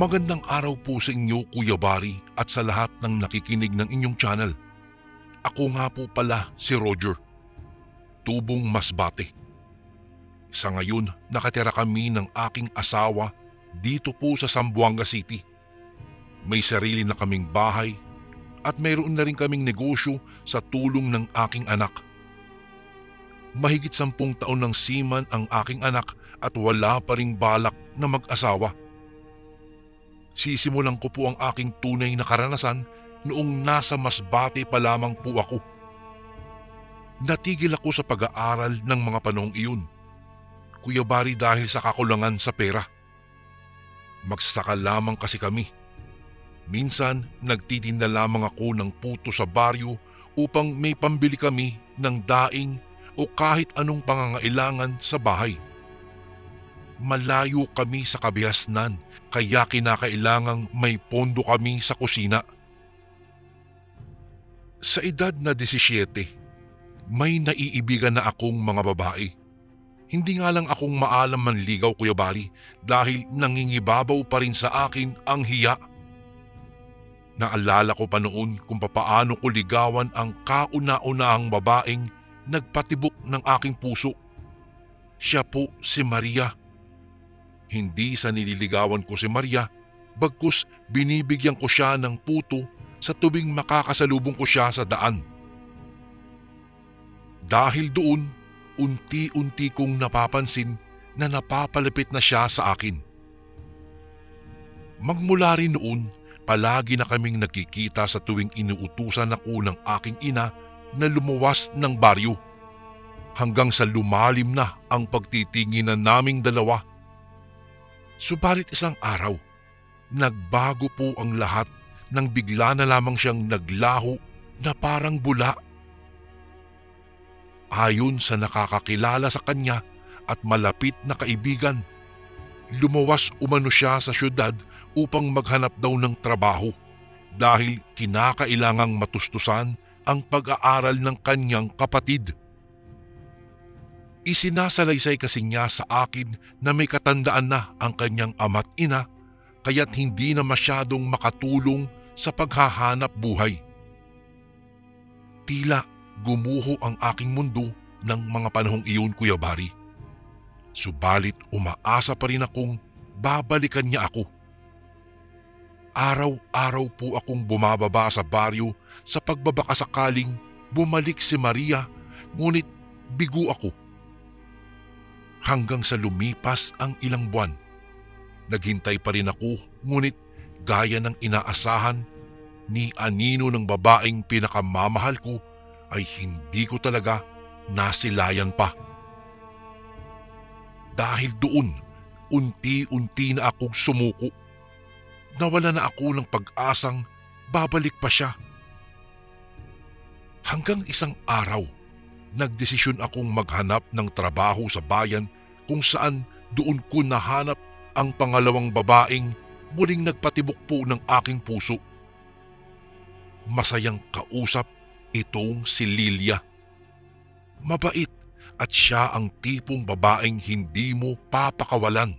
Magandang araw po sa inyo, Kuya Bari, at sa lahat ng nakikinig ng inyong channel. Ako nga po pala si Roger, tubong Masbate. Sa ngayon, nakatira kami ng aking asawa dito po sa Zamboanga City. May sarili na kaming bahay at mayroon na rin kaming negosyo sa tulong ng aking anak. Mahigit 10 taon ng seaman ang aking anak at wala pa ring balak na mag-asawa. Sisimulan ko po ang aking tunay na karanasan noong nasa Masbate pa lamang po ako. Natigil ako sa pag-aaral ng mga panahong iyon, Kuya Bari, dahil sa kakulangan sa pera. Magsasaka lamang kasi kami. Minsan nagtitinda lamang ako ng puto sa baryo upang may pambili kami ng daing o kahit anong pangangailangan sa bahay. Malayo kami sa kabihasnan, kaya kinakailangang may pondo kami sa kusina. Sa edad na 17, may naiibigan na akong mga babae. Hindi nga lang akong maalam manligaw, Kuya Bari, dahil nangingibabaw pa rin sa akin ang hiya. Naalala ko pa noon kung papaano ko ligawan ang kauna-unahang babaeng nagpatibok ng aking puso. Siya po si Maria. Hindi sa nililigawan ko si Maria, bagkus binibigyan ko siya ng puto sa tuwing makakasalubong ko siya sa daan. Dahil doon, unti-unti kong napapansin na napapalapit na siya sa akin. Magmula rin noon, palagi na kaming nagkikita sa tuwing inuutusan ako ng aking ina na lumuwas ng baryo. Hanggang sa lumalim na ang pagtitinginan naming dalawa. Subalit isang araw, nagbago po ang lahat nang bigla na lamang siyang naglaho na parang bula. Ayon sa nakakakilala sa kanya at malapit na kaibigan, lumuwas umano siya sa syudad upang maghanap daw ng trabaho dahil kinakailangang matustusan ang pag-aaral ng kanyang kapatid. Isinasalaysay kasi niya sa akin na may katandaan na ang kanyang ama't ina kaya't hindi na masyadong makatulong sa paghahanap buhay. Tila gumuho ang aking mundo ng mga panahong iyon, Kuya Bari. Subalit umaasa pa rin akong babalikan niya ako. Araw-araw po akong bumababa sa baryo sa pagbabakasakaling bumalik si Maria, ngunit bigo ako. Hanggang sa lumipas ang ilang buwan. Naghintay pa rin ako, ngunit gaya ng inaasahan, ni anino ng babaeng pinakamamahal ko ay hindi ko talaga nasilayan pa. Dahil doon, unti-unti na akong sumuko. Nawala na ako ng pag-asang babalik pa siya. Hanggang isang araw, nagdesisyon akong maghanap ng trabaho sa bayan kung saan doon ko nahanap ang pangalawang babaeng muling nagpatibok po ng aking puso. Masayang kausap itong si Lilia. Mabait at siya ang tipong babaeng hindi mo papakawalan.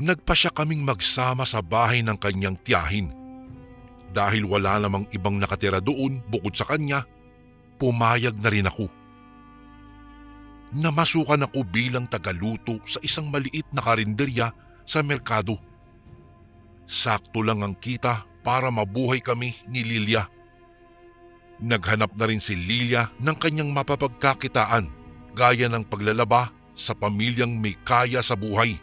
Nagpasya kaming magsama sa bahay ng kanyang tiyahin. Dahil wala namang ibang nakatira doon bukod sa kanya, pumayag na rin ako. Namasukan ako bilang tagaluto sa isang maliit na karinderya sa merkado. Sakto lang ang kita para mabuhay kami ni Lilia. Naghanap na rin si Lilia ng kanyang mapapagkakitaan gaya ng paglalaba sa pamilyang may kaya sa buhay.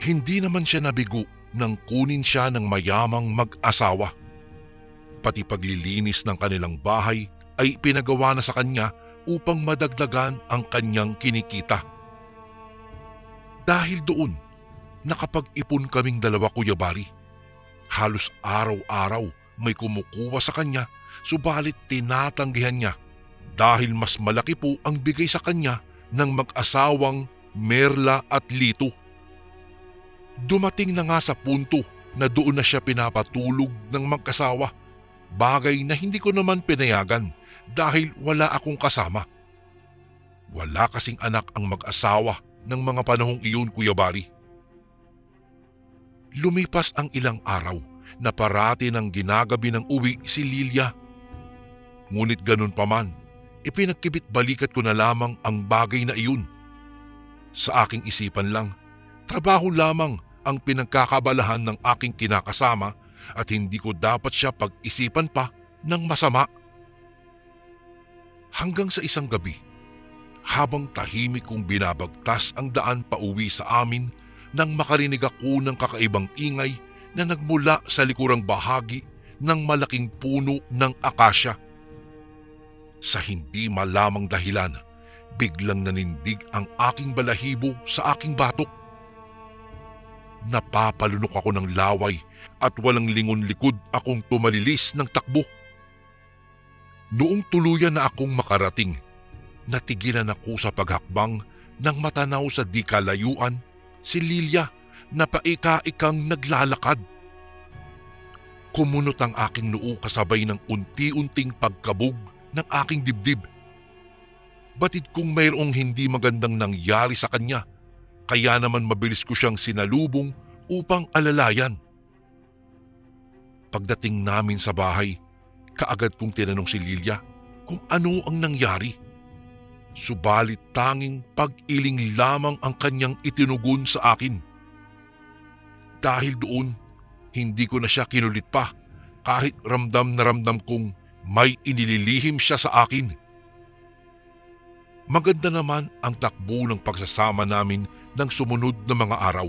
Hindi naman siya nabigo nang kunin siya ng mayamang mag-asawa. Pati paglilinis ng kanilang bahay ay pinagawa na sa kanya upang madagdagan ang kanyang kinikita. Dahil doon, nakapag-ipon kaming dalawa, Kuya Bari. Halos araw-araw may kumukuha sa kanya, subalit tinatanggihan niya dahil mas malaki po ang bigay sa kanya ng mag-asawang Merla at Lito. Dumating na nga sa punto na doon na siya pinapatulog ng mag-asawa, bagay na hindi ko naman pinayagan dahil wala akong kasama. Wala kasing anak ang mag-asawa ng mga panahong iyon, Kuya Bari. Lumipas ang ilang araw na parati ng ginagabi ng uwi si Lilia. Ngunit ganun pa man, ipinagkibit balikat ko na lamang ang bagay na iyon. Sa aking isipan lang, trabaho lamang ang pinagkakabalahan ng aking kinakasama at hindi ko dapat siya pag-isipan pa ng masama. Hanggang sa isang gabi, habang tahimik kong binabagtas ang daan pauwi sa amin nang makarinig ako ng kakaibang ingay na nagmula sa likurang bahagi ng malaking puno ng akasya. Sa hindi malamang dahilan, biglang nanindig ang aking balahibo sa aking batok. Napapalunok ako ng laway at walang lingon likod akong tumalilis ng takbo. Noong tuluyan na akong makarating, natigilan ako sa paghakbang nang matanaw sa di kalayuan si Lilia na paika-ikang naglalakad. Kumunot ang aking noo kasabay ng unti-unting pagkabog ng aking dibdib. Batid kong mayroong hindi magandang nangyari sa kanya, kaya naman mabilis ko siyang sinalubong upang alalayan. Pagdating namin sa bahay, kaagad kong tinanong si Lilia kung ano ang nangyari. Subalit tanging pag-iling lamang ang kanyang itinugon sa akin. Dahil doon, hindi ko na siya kinulit pa kahit ramdam na ramdam kong may inililihim siya sa akin. Maganda naman ang takbo ng pagsasama namin ng sumunod na mga araw.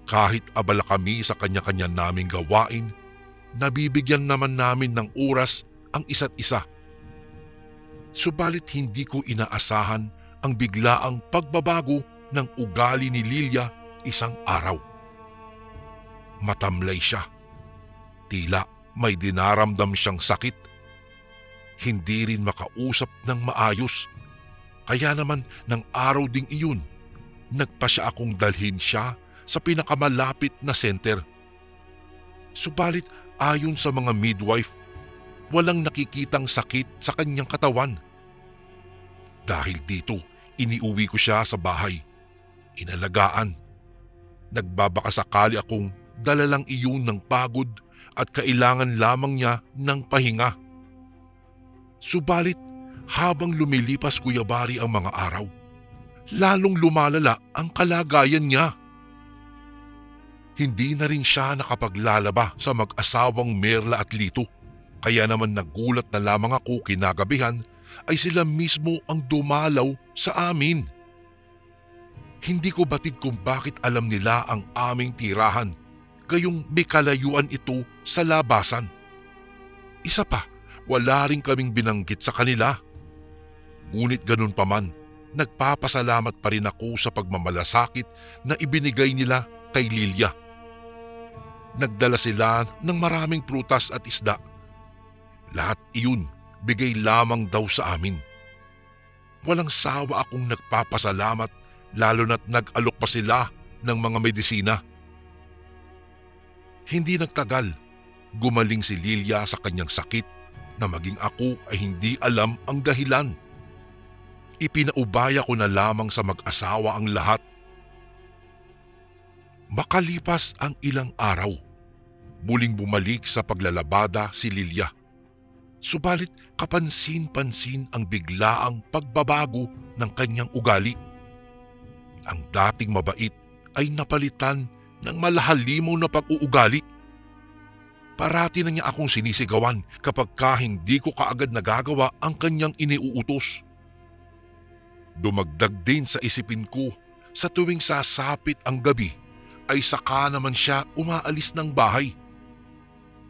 Kahit abala kami sa kanya-kanya naming gawain, nabibigyan naman namin ng oras ang isa't isa. Subalit hindi ko inaasahan ang biglaang pagbabago ng ugali ni Lilia isang araw. Matamlay siya. Tila may dinaramdam siyang sakit. Hindi rin makausap ng maayos. Kaya naman ng araw ding iyon, nagpa siya akong dalhin siya sa pinakamalapit na center. Subalit ayon sa mga midwife, walang nakikitang sakit sa kanyang katawan. Dahil dito, iniuwi ko siya sa bahay. Inalagaan. Nagbabakasakali akong dala lang iyon ng pagod at kailangan lamang niya ng pahinga. Subalit, habang lumilipas Kuya Bari ang mga araw, lalong lumalala ang kalagayan niya. Hindi na rin siya nakapaglalaba sa mag-asawang Merla at Lito, kaya naman nagulat na lamang ako kinagabihan ay sila mismo ang dumalaw sa amin. Hindi ko batid kung bakit alam nila ang aming tirahan, gayong may kalayuan ito sa labasan. Isa pa, wala rin kaming binanggit sa kanila. Ngunit ganun pa man, nagpapasalamat pa rin ako sa pagmamalasakit na ibinigay nila kay Lilia. Nagdala sila ng maraming prutas at isda. Lahat iyon bigay lamang daw sa amin. Walang sawa akong nagpapasalamat lalo na't nag-alok pa sila ng mga medisina. Hindi nagtagal, gumaling si Lilia sa kanyang sakit na maging ako ay hindi alam ang dahilan. Ipinaubaya ko na lamang sa mag-asawa ang lahat. Makalipas ang ilang araw, muling bumalik sa paglalabada si Lilia. Subalit kapansin-pansin ang biglaang pagbabago ng kanyang ugali. Ang dating mabait ay napalitan ng malahalimaw na pag-uugali. Parati na niya akong sinisigawan kapag hindi ko kaagad nagagawa ang kanyang iniuutos. Dumagdag din sa isipin ko, sa tuwing sasapit ang gabi ay saka naman siya umaalis ng bahay.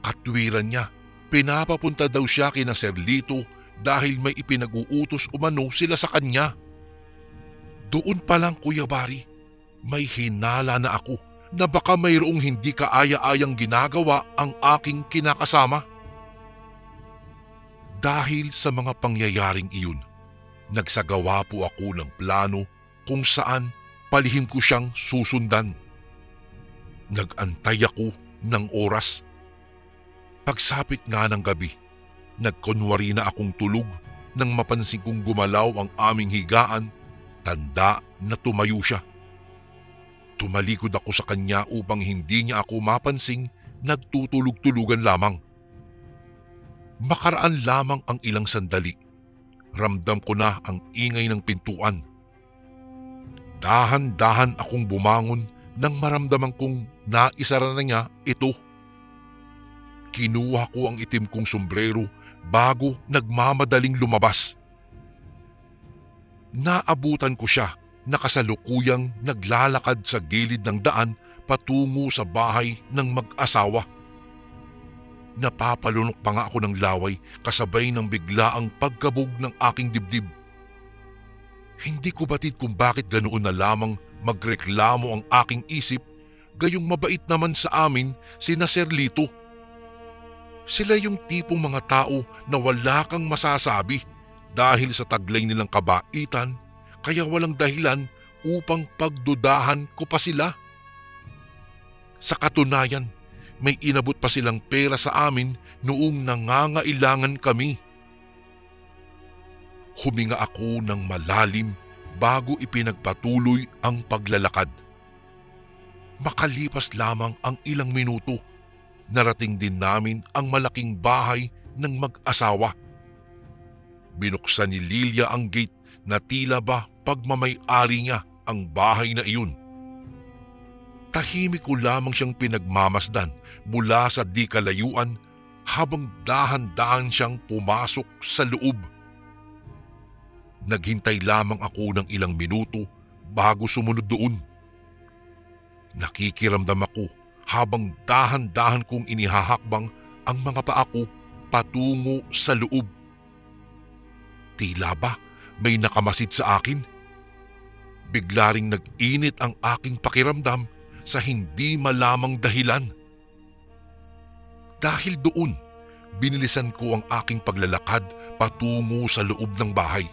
Katwiran niya, pinapapunta daw siya kina Sir Lito dahil may ipinag-uutos umano sila sa kanya. Doon pa lang Kuya Bari, may hinala na ako na baka mayroong hindi kaaya-ayang ginagawa ang aking kinakasama. Dahil sa mga pangyayaring iyon, nagsagawa po ako ng plano kung saan palihim ko siyang susundan. Nag-antay ako ng oras. Pagsapit nga ng gabi, nagkunwari na akong tulog nang mapansin kong gumalaw ang aming higaan, tanda na tumayo siya. Tumalikod ako sa kanya upang hindi niya ako mapansing nagtutulog-tulugan lamang. Makaraan lamang ang ilang sandali. Ramdam ko na ang ingay ng pintuan. Dahan-dahan akong bumangon nang maramdaman kong naisara na niya ito. Kinuha ko ang itim kong sombrero bago nagmamadaling lumabas. Naabutan ko siya na kasalukuyang naglalakad sa gilid ng daan patungo sa bahay ng mag-asawa. Napapalunok pa nga ako ng laway kasabay ng biglaang pagkabog ng aking dibdib. Hindi ko batid kung bakit ganoon na lamang magreklamo ang aking isip, gayong mabait naman sa amin sina Sir Lito. Sila yung tipong mga tao na wala kang masasabi dahil sa taglay nilang kabaitan, kaya walang dahilan upang pagdudahan ko pa sila. Sa katunayan, may inabot pa silang pera sa amin noong nangangailangan kami. Huminga ako ng malalim bago ipinagpatuloy ang paglalakad. Makalipas lamang ang ilang minuto, narating din namin ang malaking bahay ng mag-asawa. Binuksan ni Lilia ang gate na tila ba pagmamay-ari niya ang bahay na iyon. Tahimik ko lamang siyang pinagmamasdan mula sa di kalayuan habang dahan-dahan siyang pumasok sa loob. Naghintay lamang ako ng ilang minuto bago sumunod doon. Nakikiramdam ako habang dahan-dahan kong inihahakbang ang mga paa ko patungo sa loob. Tila ba may nakamasid sa akin? Bigla ring nag-init ang aking pakiramdam sa hindi malamang dahilan. Dahil doon, binilisan ko ang aking paglalakad patungo sa loob ng bahay.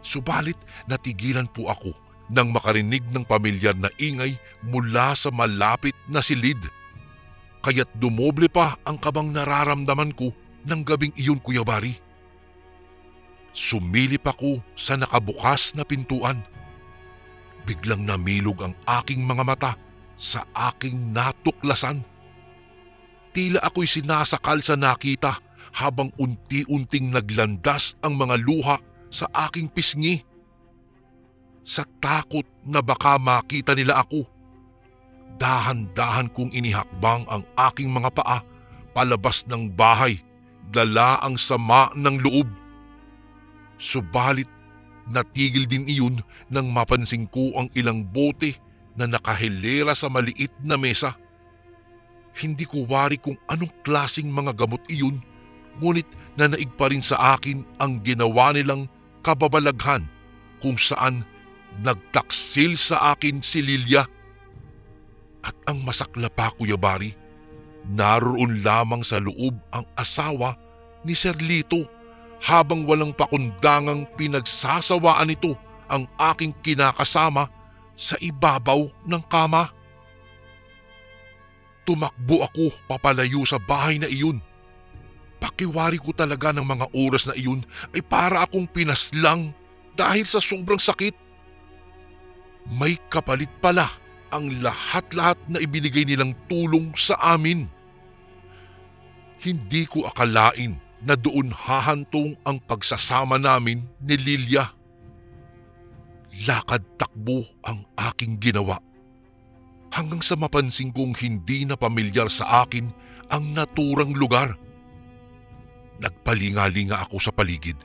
Subalit natigilan po ako nang makarinig ng pamilyar na ingay mula sa malapit na silid. Kaya't dumoble pa ang kabang nararamdaman ko ng gabing iyon, Kuya Bari. Sumilip ako sa nakabukas na pintuan. Biglang namilog ang aking mga mata sa aking natuklasan. Tila ako'y sinasakal sa nakita habang unti-unting naglandas ang mga luha sa aking pisngi. Sa takot na baka makita nila ako, dahan-dahan kong inihakbang ang aking mga paa palabas ng bahay, dala ang sama ng loob. Subalit natigil din iyon nang mapansin ko ang ilang bote na nakahilera sa maliit na mesa. Hindi ko wari kung anong klaseng mga gamot iyon, ngunit nanaig pa rin sa akin ang ginawa nilang kababalaghan kung saan nagtaksil sa akin si Lilia. At ang masakla pa, Kuya Bari, naroon lamang sa loob ang asawa ni Sir Lito habang walang pakundangang pinagsasawaan nito ang aking kinakasama sa ibabaw ng kama. Tumakbo ako papalayo sa bahay na iyon. Pakiwari ko talaga ng mga oras na iyon ay para akong pinaslang dahil sa sobrang sakit. May kapalit pala ang lahat-lahat na ibinigay nilang tulong sa amin. Hindi ko akalain na doon hahantong ang pagsasama namin ni Lilia. Lakad-takbo ang aking ginawa hanggang sa mapansin kong hindi na pamilyar sa akin ang naturang lugar. Nagpalinga-linga ako sa paligid.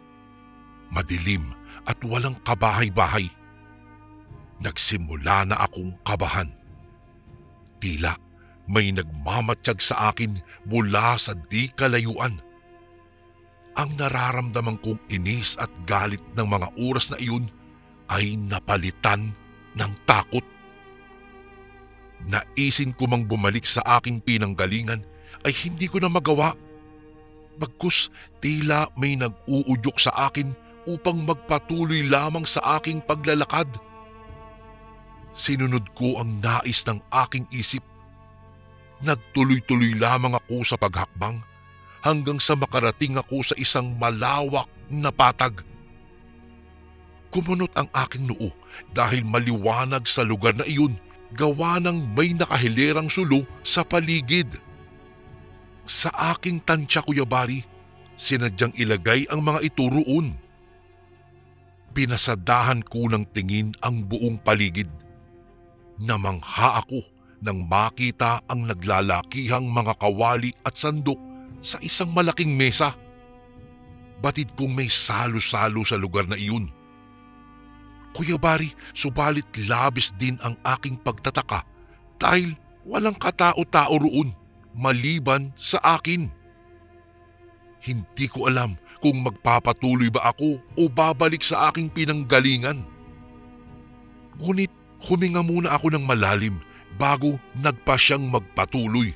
Madilim at walang kabahay-bahay. Nagsimula na akong kabahan. Tila may nagmamatsyag sa akin mula sa di kalayuan. Ang nararamdaman kong inis at galit ng mga oras na iyon ay napalitan ng takot. Naisin ko mang bumalik sa aking pinanggalingan ay hindi ko na magawa. Bagkus tila may nag-uudyok sa akin upang magpatuloy lamang sa aking paglalakad. Sinunod ko ang nais ng aking isip. Nagtuloy-tuloy lamang ako sa paghakbang hanggang sa makarating ako sa isang malawak na patag. Kumunot ang aking noo dahil maliwanag sa lugar na iyon gawa ng may nakahilerang sulo sa paligid. Sa aking tansya, Kuya Bari, sinadyang ilagay ang mga ito roon. Pinasadahan ko ng tingin ang buong paligid. Namangha ako nang makita ang naglalakihang mga kawali at sandok sa isang malaking mesa. Batid kong may salo-salo sa lugar na iyon. Kuya Bari, subalit labis din ang aking pagtataka dahil walang katao-tao roon maliban sa akin. Hindi ko alam kung magpapatuloy ba ako o babalik sa aking pinanggalingan. Ngunit huminga muna ako ng malalim bago nagpa siyang magpatuloy.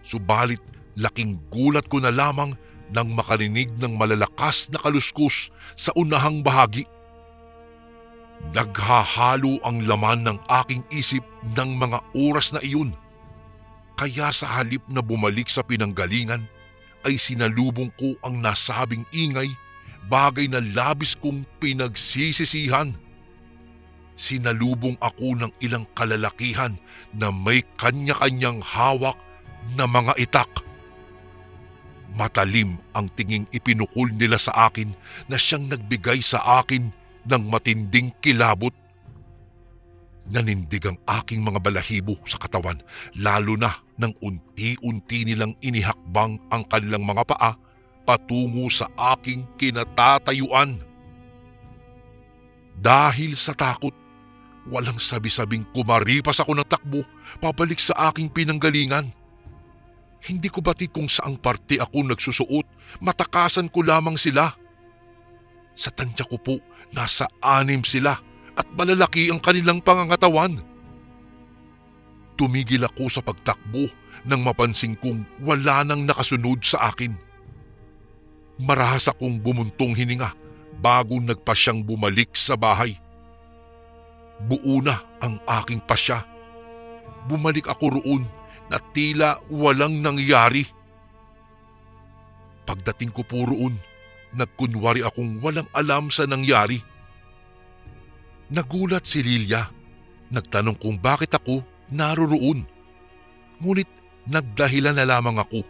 Subalit laking gulat ko na lamang nang makarinig ng malalakas na kaluskos sa unahang bahagi. Naghahalo ang laman ng aking isip ng mga oras na iyon. Kaya sa halip na bumalik sa pinanggalingan, ay sinalubong ko ang nasabing ingay, bagay na labis kong pinagsisisihan. Sinalubong ako ng ilang kalalakihan na may kanya-kanyang hawak na mga itak. Matalim ang tinging ipinukol nila sa akin na siyang nagbigay sa akin ng matinding kilabot. Nanindig ang aking mga balahibo sa katawan, lalo na nang unti-unti nilang inihakbang ang kanilang mga paa patungo sa aking kinatatayuan. Dahil sa takot, walang sabi-sabing kumaripas ako ng takbo pabalik sa aking pinanggalingan. Hindi ko batid kung saang parte ako nagsusuot, matakasan ko lamang sila. Sa tansya ko po, nasa 6 sila at malalaki ang kanilang pangangatawan. Tumigil ako sa pagtakbo nang mapansin kong wala nang nakasunod sa akin. Marahas akong bumuntong hininga bago nagpa siyang bumalik sa bahay. Buo na ang aking pasya. Bumalik ako roon na tila walang nangyari. Pagdating ko po roon, nagkunwari akong walang alam sa nangyari. Nagulat si Lilia. Nagtanong kung bakit ako naroroon. Ngunit nagdahilan na lamang ako.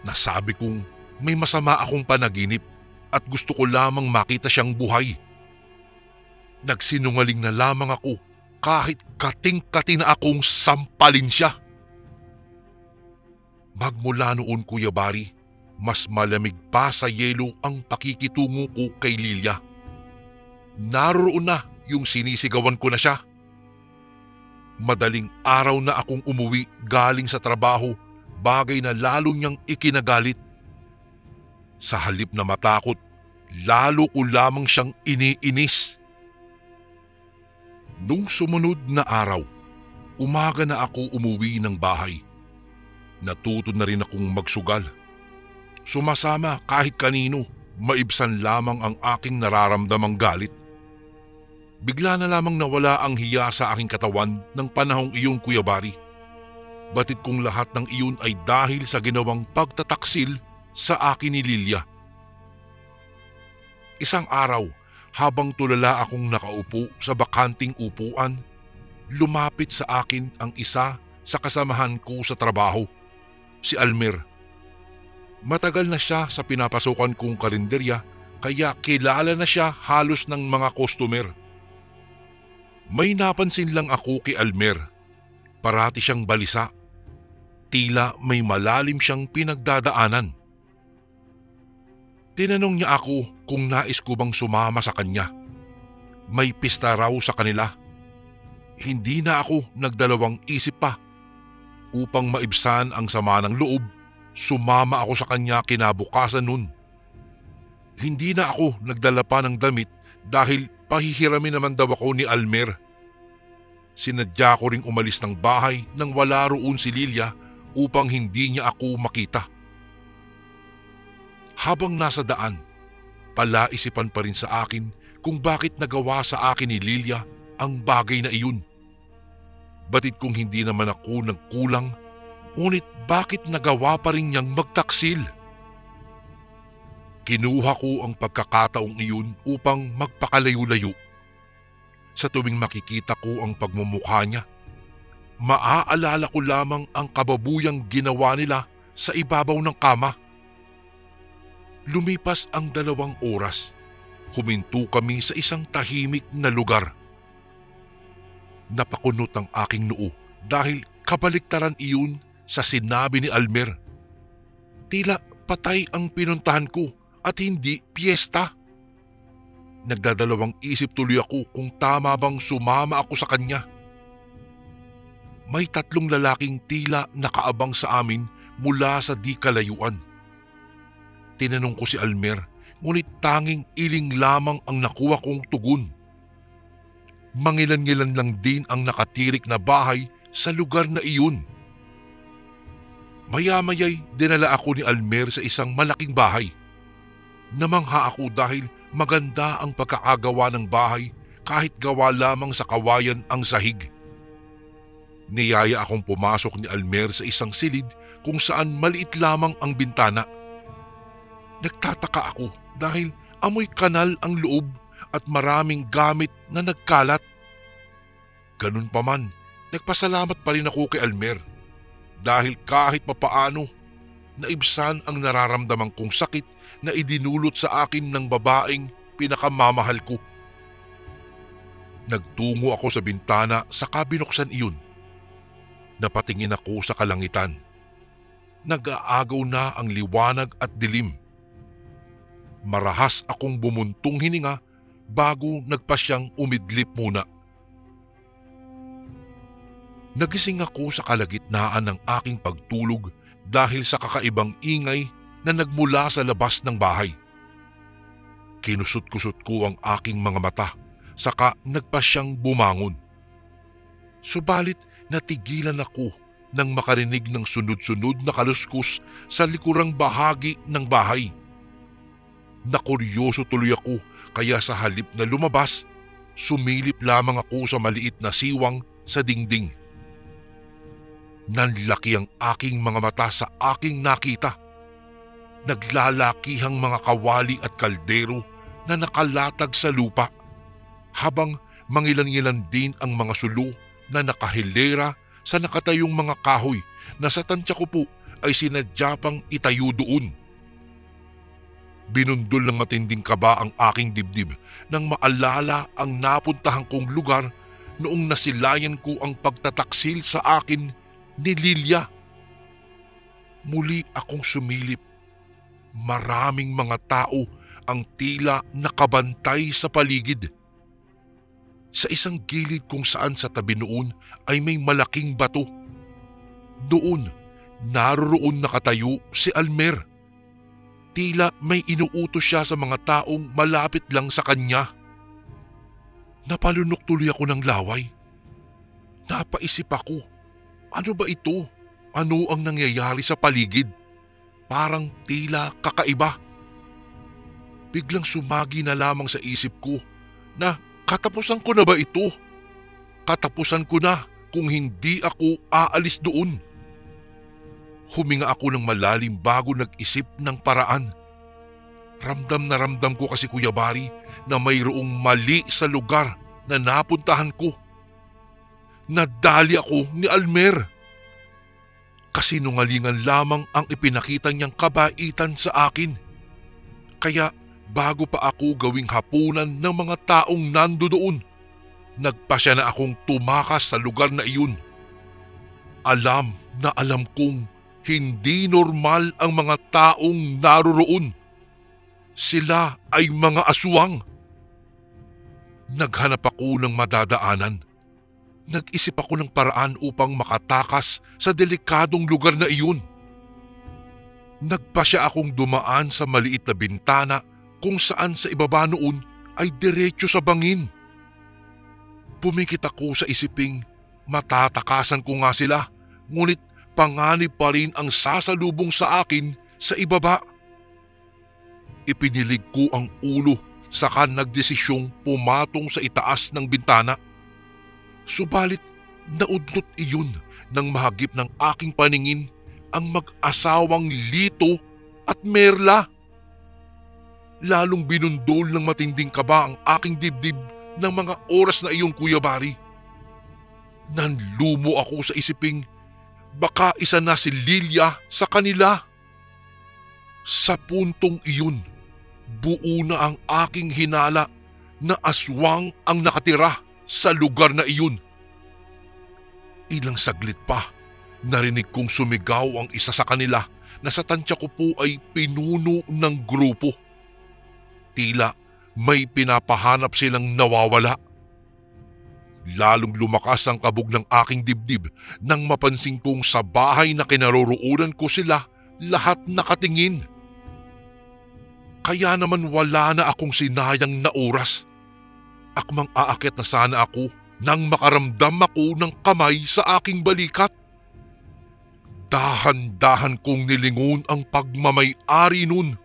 Nasabi kong may masama akong panaginip at gusto ko lamang makita siyang buhay. Nagsinungaling na lamang ako kahit kating-kati na akong sampalin siya. Magmula noon, Kuya Bari, mas malamig pa sa yelo ang pakikitungo ko kay Lilia. Naroon na yung sinisigawan ko na siya. Madaling araw na akong umuwi galing sa trabaho, bagay na lalo niyang ikinagalit. Sa halip na matakot, lalo ko lamang siyang iniinis. Nung sumunod na araw, umaga na ako umuwi ng bahay. Natuto na rin akong magsugal. Sumasama kahit kanino, maibsan lamang ang aking nararamdamang galit. Bigla na lamang nawala ang hiya sa aking katawan ng panahong iyon, Kuya Bari. Batid kong lahat ng iyon ay dahil sa ginawang pagtataksil sa akin ni Lilia. Isang araw, habang tulala akong nakaupo sa bakanting upuan, lumapit sa akin ang isa sa kasamahan ko sa trabaho, si Almer. Matagal na siya sa pinapasukan kong karinderya, kaya kilala na siya halos ng mga customer. May napansin lang ako kay Almer. Parati siyang balisa. Tila may malalim siyang pinagdadaanan. Tinanong niya ako kung nais ko bang sumama sa kanya. May pista raw sa kanila. Hindi na ako nagdalawang isip pa. Upang maibsan ang sama ng loob, sumama ako sa kanya kinabukasan nun. Hindi na ako nagdala pa ng damit dahil pahihiramin naman daw ako ni Almer. Sinadya ko ring umalis ng bahay nang wala roon si Lilia upang hindi niya ako makita. Habang nasa daan, palaisipan pa rin sa akin kung bakit nagawa sa akin ni Lilia ang bagay na iyon. Batid kung hindi naman ako nagkulang, ngunit bakit nagawa pa rin niyang magtaksil? Kinuha ko ang pagkakataong iyon upang magpakalayo-layo. Sa tuwing makikita ko ang pagmumukha niya, Maaalala ko lamang ang kababuyang ginawa nila sa ibabaw ng kama. Lumipas ang 2 oras. Huminto kami sa isang tahimik na lugar. Napakunot ang aking noo dahil kabaliktaran iyon sa sinabi ni Almer. Tila patay ang pinuntahan ko at hindi piyesta. Nagdadalawang isip tuloy ako kung tama bang sumama ako sa kanya. May 3 lalaking tila nakaabang sa amin mula sa di kalayuan. Tinanong ko si Almer, ngunit tanging iling lamang ang nakuha kong tugon. Mangilan-ngilan lang din ang nakatirik na bahay sa lugar na iyon. Maya-maya'y dinala ako ni Almer sa isang malaking bahay. Namangha ako dahil maganda ang pagkakagawa ng bahay kahit gawa lamang sa kawayan ang sahig. Niyaya akong pumasok ni Almer sa isang silid kung saan maliit lamang ang bintana. Nagtataka ako dahil amoy kanal ang loob at maraming gamit na nagkalat. Ganun pa man, nagpasalamat pa rin ako kay Almer dahil kahit papaano naibsan ang nararamdaman kong sakit na idinulot sa akin ng babaeng pinakamamahal ko. Nagtungo ako sa bintana sa binuksan iyon. Napatingin ako sa kalangitan. Nag-aagaw na ang liwanag at dilim. Marahas akong bumuntong hininga bago nagpasyang umidlip muna. Nagising ako sa kalagitnaan ng aking pagtulog dahil sa kakaibang ingay na nagmula sa labas ng bahay. Kinusot-kusot ko ang aking mga mata, saka nagpasyang bumangon. Subalit natigilan ako nang makarinig ng sunod-sunod na kaluskos sa likurang bahagi ng bahay. Nakuryoso tuloy ako kaya sa halip na lumabas, sumilip lamang ako sa maliit na siwang sa dingding. Nanlaki ang aking mga mata sa aking nakita. Naglalakihang mga kawali at kaldero na nakalatag sa lupa, habang mangilan-ngilan din ang mga sulo na nakahilera sa nakatayong mga kahoy na sa tansya ko po ay sinadya pang itayo doon. Binundol ng matinding kaba ang aking dibdib nang maalala ang napuntahan kong lugar noong nasilayan ko ang pagtataksil sa akin ni Lilia. Muli akong sumilip. Maraming mga tao ang tila nakabantay sa paligid. Sa isang gilid kung saan sa tabi noon ay may malaking bato. Doon, naroroon nakatayo si Almer. Tila may inuutos siya sa mga taong malapit lang sa kanya. Napalunok tuloy ako ng laway. Napaisip ako, ano ba ito? Ano ang nangyayari sa paligid? Parang tila kakaiba. Biglang sumagi na lamang sa isip ko na katapusan ko na ba ito? Katapusan ko na kung hindi ako aalis doon. Huminga ako ng malalim bago nag-isip ng paraan. Ramdam na ramdam ko kasi Kuya Bari na mayroong mali sa lugar na napuntahan ko. Nadali ako ni Almer. Kasinungalingan lamang ang ipinakita niyang kabaitan sa akin. Kaya bago pa ako gawing hapunan ng mga taong nandoon, nagpasya na akong tumakas sa lugar na iyon. Alam na alam kong hindi normal ang mga taong naroroon. Sila ay mga aswang. Naghanap ako ng madadaanan. Nag-isip ako ng paraan upang makatakas sa delikadong lugar na iyon. Nagpasya akong dumaan sa maliit na bintana kung saan sa ibaba noon ay diretso sa bangin. Pumikit ako sa isiping matatakasan ko nga sila, ngunit panganib pa rin ang sasalubong sa akin sa ibaba. Ipinilig ko ang ulo saka nagdesisyong pumatong sa itaas ng bintana. Subalit naudlot iyon nang mahagip ng aking paningin ang mag-asawang Lito at Merla. Lalong binundol ng matinding kaba ang aking dibdib ng mga oras na iyon, Kuya Bari. Nanlumo ako sa isiping baka isa na si Lilia sa kanila. Sa puntong iyon, buo na ang aking hinala na aswang ang nakatira sa lugar na iyon. Ilang saglit pa, narinig kong sumigaw ang isa sa kanila na sa tansya ko po ay pinuno ng grupo. Tila may pinapahanap silang nawawala. Lalong lumakas ang kabog ng aking dibdib nang mapansin kong sa bahay na kinaroroonan ko sila lahat nakatingin. Kaya naman wala na akong sinayang na oras. Akmang aakyat na sana ako nang makaramdam ako ng kamay sa aking balikat. Dahan-dahan kong nilingon ang pagmamay-ari nun.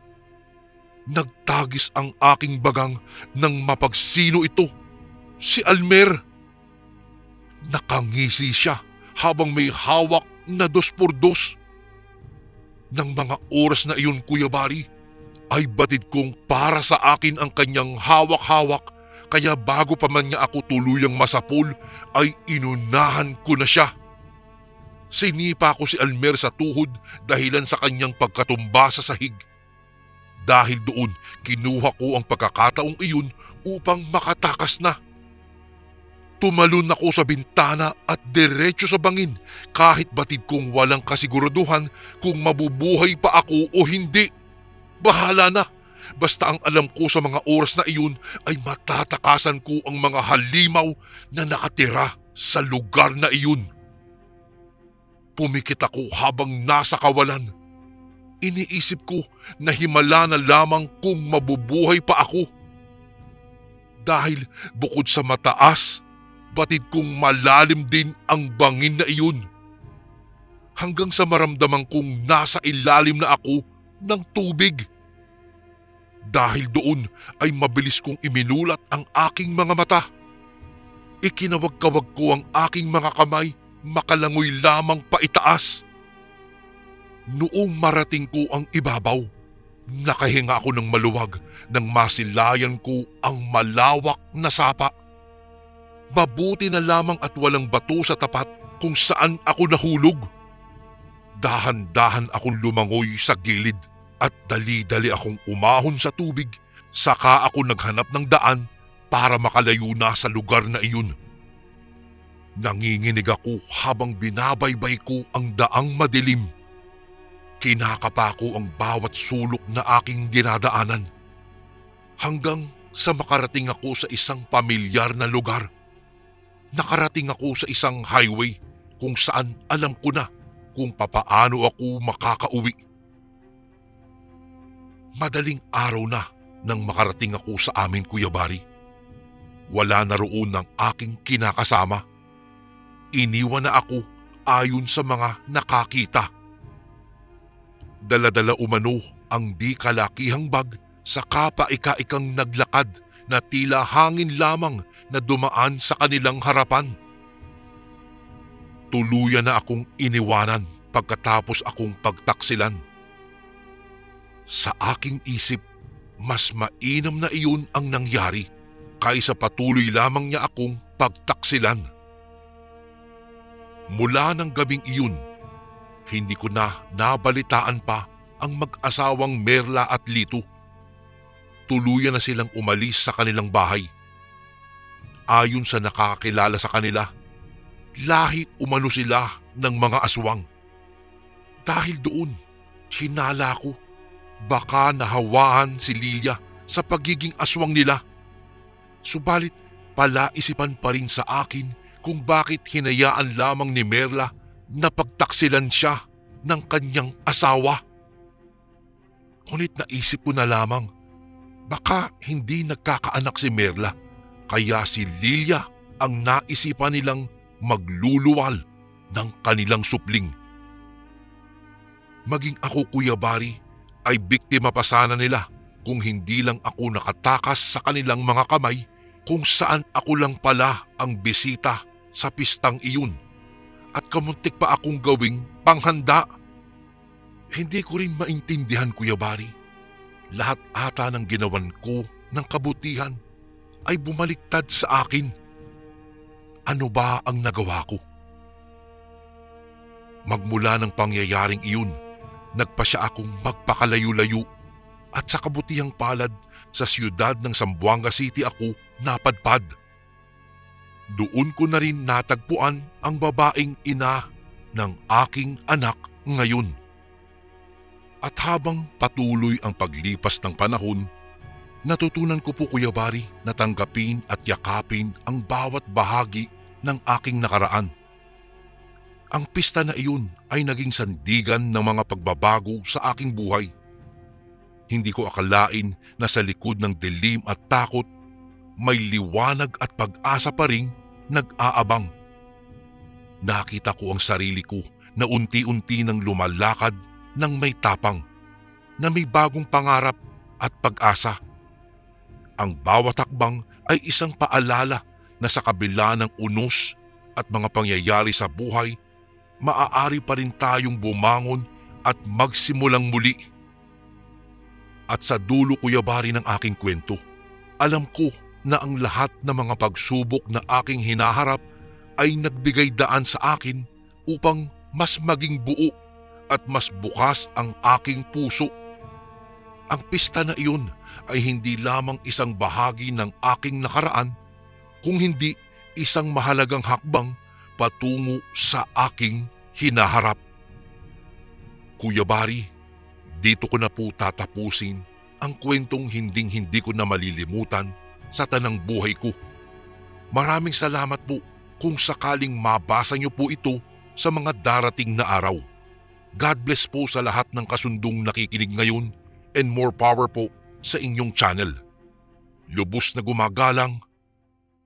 Nagtagis ang aking bagang nang mapagsino ito, si Almer. Nakangisi siya habang may hawak na 2x2. Nang mga oras na iyon, Kuya Bari, ay batid kong para sa akin ang kanyang hawak-hawak, kaya bago pa man niya ako tuluyang masapol ay inunahan ko na siya. Sinipa ko si Almer sa tuhod dahilan sa kanyang pagkatumba sa sahig. Dahil doon, kinuha ko ang pagkakataong iyon upang makatakas na. Tumalon ako sa bintana at diretso sa bangin kahit batid kong walang kasiguraduhan kung mabubuhay pa ako o hindi. Bahala na, basta ang alam ko sa mga oras na iyon ay matatakasan ko ang mga halimaw na nakatira sa lugar na iyon. Pumikit ako habang nasa kawalan. Iniisip ko na himala na lamang kung mabubuhay pa ako. Dahil bukod sa mataas, batid kong malalim din ang bangin na iyon. Hanggang sa maramdaman kong nasa ilalim na ako ng tubig. Dahil doon ay mabilis kong iminulat ang aking mga mata. Ikinawag-kawag ko ang aking mga kamay, makalangoy lamang paitaas. Noong marating ko ang ibabaw, nakahinga ako ng maluwag nang masilayan ko ang malawak na sapa. Mabuti na lamang at walang bato sa tapat kung saan ako nahulog. Dahan-dahan akong lumangoy sa gilid at dali-dali akong umahon sa tubig, saka ako naghanap ng daan para makalayo na sa lugar na iyon. Nanginginig ako habang binabaybay ko ang daang madilim. Kinakapa ko ang bawat sulok na aking dinadaanan. Hanggang sa makarating ako sa isang pamilyar na lugar. Nakarating ako sa isang highway kung saan alam ko na kung papaano ako makakauwi. Madaling araw na nang makarating ako sa amin, Kuya Bari. Wala na roon ng aking kinakasama. Iniwan na ako ayon sa mga nakakita. Dala-dala umano ang di kalakihang bag sa kapaika-ikang naglakad na tila hangin lamang na dumaan sa kanilang harapan. Tuluyan na akong iniwanan pagkatapos akong pagtaksilan. Sa aking isip, mas mainam na iyon ang nangyari kaysa patuloy lamang niya akong pagtaksilan. Mula ng gabing iyon, hindi ko na nabalitaan pa ang mag-asawang Merla at Lito. Tuluyan na silang umalis sa kanilang bahay. Ayon sa nakakilala sa kanila, lahi umano sila ng mga aswang. Dahil doon, hinala ko, baka nahawahan si Lilia sa pagiging aswang nila. Subalit palaisipan pa rin sa akin kung bakit hinayaan lamang ni Merla na pagtaksilan siya ng kanyang asawa. Ngunit naisip ko na lamang, baka hindi nagkakaanak si Merla, kaya si Lilia ang naisipan nilang magluluwal ng kanilang supling. Maging ako, Kuya Bari, ay biktima pa sana nila kung hindi lang ako nakatakas sa kanilang mga kamay kung saan ako lang pala ang bisita sa pistang iyon at kamuntik pa akong gawing panghanda. Hindi ko rin maintindihan, Kuya Bari. Lahat ata ng ginawan ko ng kabutihan ay bumaliktad sa akin. Ano ba ang nagawa ko? Magmula ng pangyayaring iyon, nagpasya akong magpakalayo-layo at sa kabutihang palad sa siyudad ng Zamboanga City ako napadpad. Doon ko na rin natagpuan ang babaeng ina ng aking anak ngayon. At habang patuloy ang paglipas ng panahon, natutunan ko po, Kuya Bari, na tanggapin at yakapin ang bawat bahagi ng aking nakaraan. Ang pista na iyon ay naging sandigan ng mga pagbabago sa aking buhay. Hindi ko akalain na sa likod ng dilim at takot, may liwanag at pag-asa pa ring nag-aabang. Nakita ko ang sarili ko na unti-unti nang lumalakad ng may tapang, na may bagong pangarap at pag-asa. Ang bawat hakbang ay isang paalala na sa kabila ng unos at mga pangyayari sa buhay, maaari pa rin tayong bumangon at magsimulang muli. At sa dulo, Kuya Bari, ng aking kwento, alam ko na ang lahat ng mga pagsubok na aking hinaharap ay nagbigay daan sa akin upang mas maging buo at mas bukas ang aking puso. Ang pista na iyon ay hindi lamang isang bahagi ng aking nakaraan, kung hindi isang mahalagang hakbang patungo sa aking hinaharap. Kuya Bari, dito ko na po tatapusin ang kwentong hinding-hindi ko na malilimutan sa tanang buhay ko. Maraming salamat po kung sakaling mabasa niyo po ito sa mga darating na araw. God bless po sa lahat ng kasundong nakikinig ngayon, and more power po sa inyong channel. Lubos na gumagalang,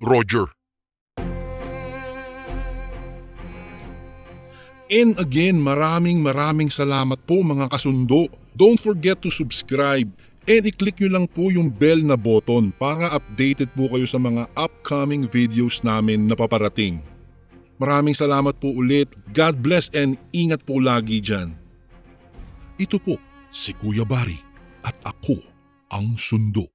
Roger. And again, maraming salamat po mga kasundo. Don't forget to subscribe and i-click nyo lang po yung bell na button para updated po kayo sa mga upcoming videos namin na paparating. Maraming salamat po ulit. God bless and ingat po lagi dyan. Ito po si Kuya Bari at ako ang Sundo.